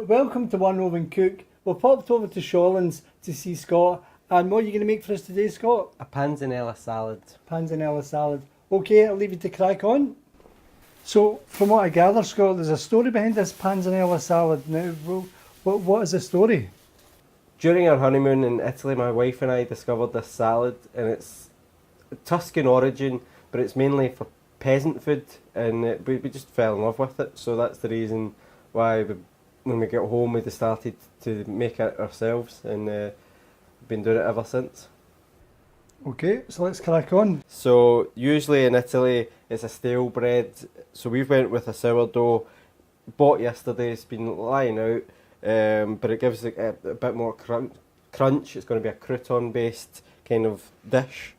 welcome to One Oven Cook. We've popped over to Shawlands to see Scott. And what are you going to make for us today, Scott? A panzanella salad. Panzanella salad. Okay, I'll leave you to crack on. So, from what I gather, Scott, there's a story behind this panzanella salad. Now, what is the story? During our honeymoon in Italy, my wife and I discovered this salad, and it's Tuscan origin, but it's mainly for peasant food, and we just fell in love with it. So that's the reason why when we get home we started to make it ourselves, and been doing it ever since. Okay, so let's crack on. So usually in Italy it's a stale bread, so we've went with a sourdough, bought yesterday, it's been lying out, but it gives a bit more crunch. It's going to be a crouton based kind of dish.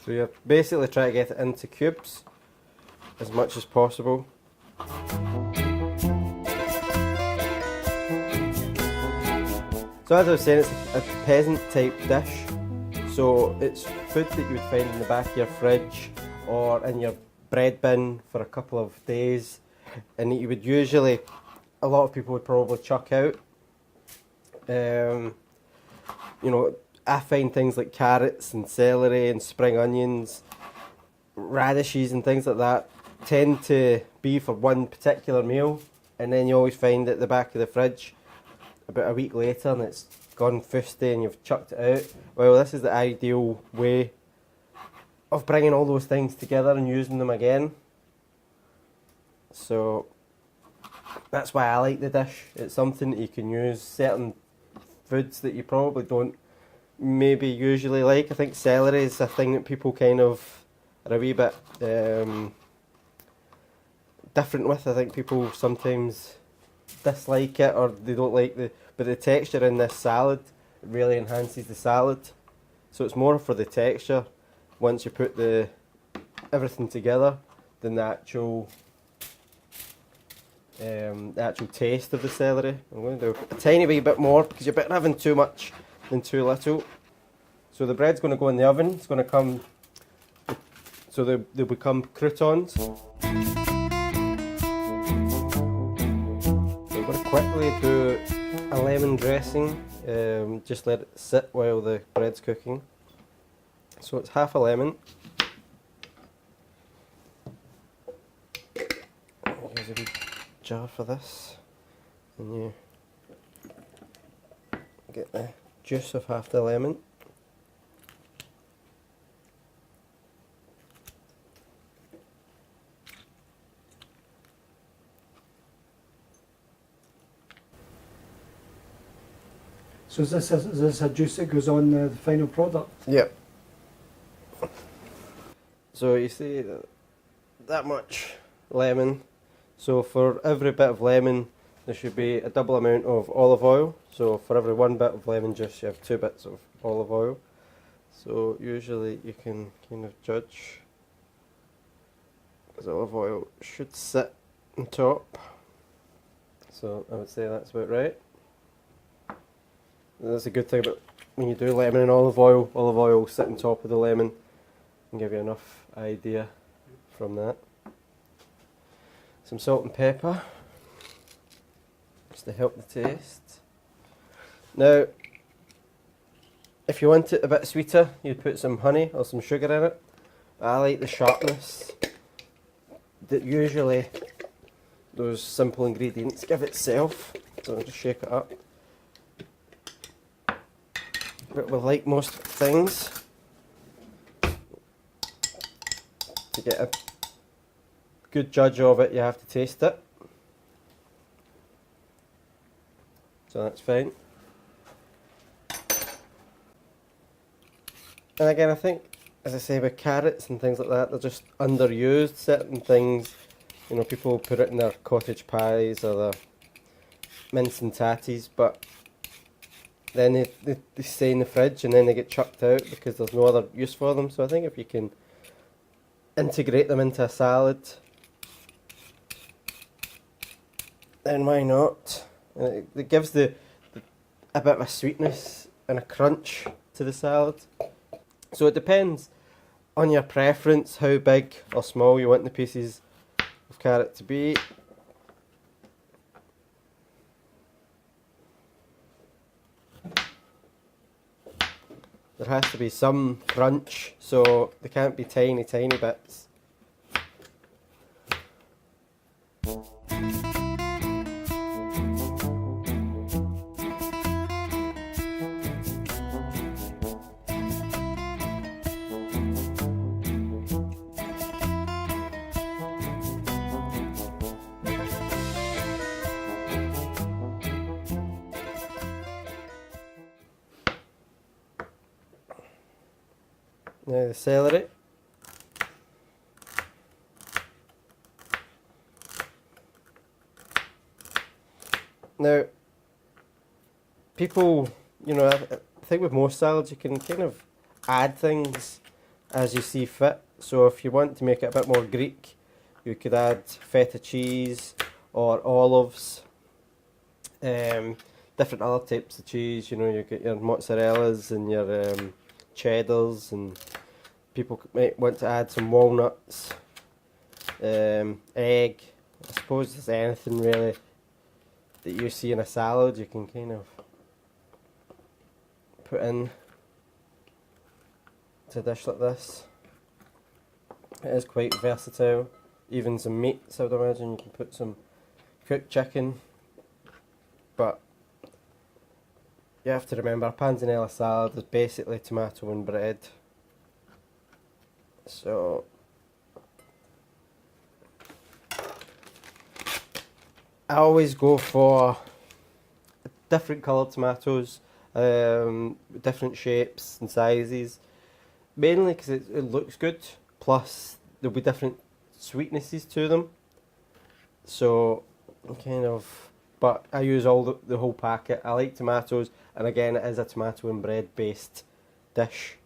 So you basically try to get it into cubes as much as possible. So as I was saying, it's a peasant type dish. So it's food that you would find in the back of your fridge or in your bread bin for a couple of days, and you would usually, a lot of people would probably chuck out. You know, I find things like carrots and celery and spring onions, radishes and things like that tend to be for one particular meal, and then you always find at the back of the fridge about a week later and it's gone fusty and you've chucked it out. Well, this is the ideal way of bringing all those things together and using them again. So that's why I like the dish. It's something that you can use certain foods that you probably don't maybe usually like. I think celery is a thing that people kind of are a wee bit different with. I think people sometimes dislike it or they don't like but the texture in this salad really enhances the salad. So it's more for the texture once you put everything together than the actual taste of the celery. I'm going to do a tiny wee bit more because you're better having too much than too little. So the bread's going to go in the oven. It's going to come, so they'll become croutons. So I'm going to quickly do a lemon dressing. Just let it sit while the bread's cooking. So it's half a lemon. Use a wee jar for this, and you get the juice of half the lemon. So is this a juice that goes on the final product? Yep. So you see that much lemon. So for every bit of lemon there should be a double amount of olive oil. So for every one bit of lemon juice you have 2 bits of olive oil. So usually you can kind of judge, because olive oil should sit on top. So I would say that's about right. And that's a good thing about when you do lemon and olive oil will sit on top of the lemon and give you enough idea from that. Some salt and pepper, just to help the taste. Now, if you want it a bit sweeter, you'd put some honey or some sugar in it. I like the sharpness that usually those simple ingredients give itself. So I'll just shake it up. But with like most things, to get a good judge of it, you have to taste it. So that's fine. And again, I think, as I say, with carrots and things like that, they're just underused. Certain things, you know, people put it in their cottage pies or their mince and tatties, but then they stay in the fridge and then they get chucked out because there's no other use for them. So I think if you can integrate them into a salad, then why not? And it gives a bit of a sweetness and a crunch to the salad. So it depends on your preference, how big or small you want the pieces of carrot to be. There has to be some crunch, so they can't be tiny bits. Now the celery. Now, people, I think with most salads you can kind of add things as you see fit. So if you want to make it a bit more Greek, you could add feta cheese or olives, different other types of cheese. You get your mozzarellas and your cheddars, and people might want to add some walnuts, egg. I suppose there's anything really that you see in a salad you can kind of put in to a dish like this. It is quite versatile. Even some meats, I would imagine you can put some cooked chicken, but you have to remember, a panzanella salad is basically tomato and bread. So I always go for different coloured tomatoes, different shapes and sizes, mainly because it looks good, plus there'll be different sweetnesses to them. So but I use all the whole packet. I like tomatoes, and again it is a tomato and bread based dish.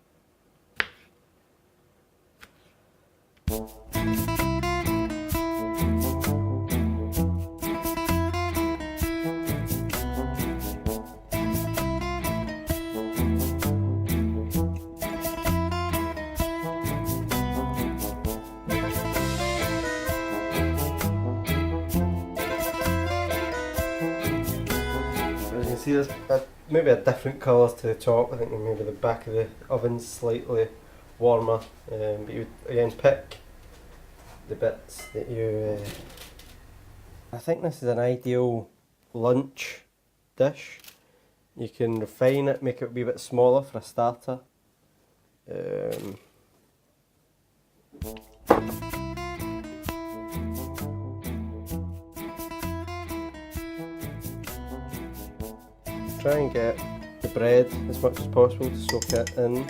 See, there's maybe a different colours to the top. I think maybe the back of the oven's slightly warmer, but you would again pick the bits that you... I think this is an ideal lunch dish. You can refine it, make it a wee bit smaller for a starter. Try and get the bread as much as possible to soak it in.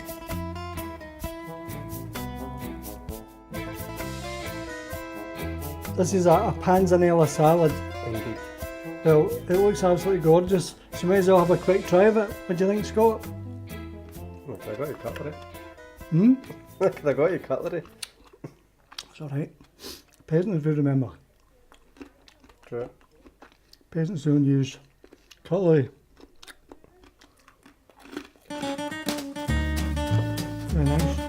This is a panzanella salad. Indeed. Well, it looks absolutely gorgeous, so you may as well have a quick try of it. What do you think, Scott? Look, I got your cutlery. Hmm? Look, I got your cutlery. It's alright. Peasants do remember. True. Peasants don't use cutlery. Very nice.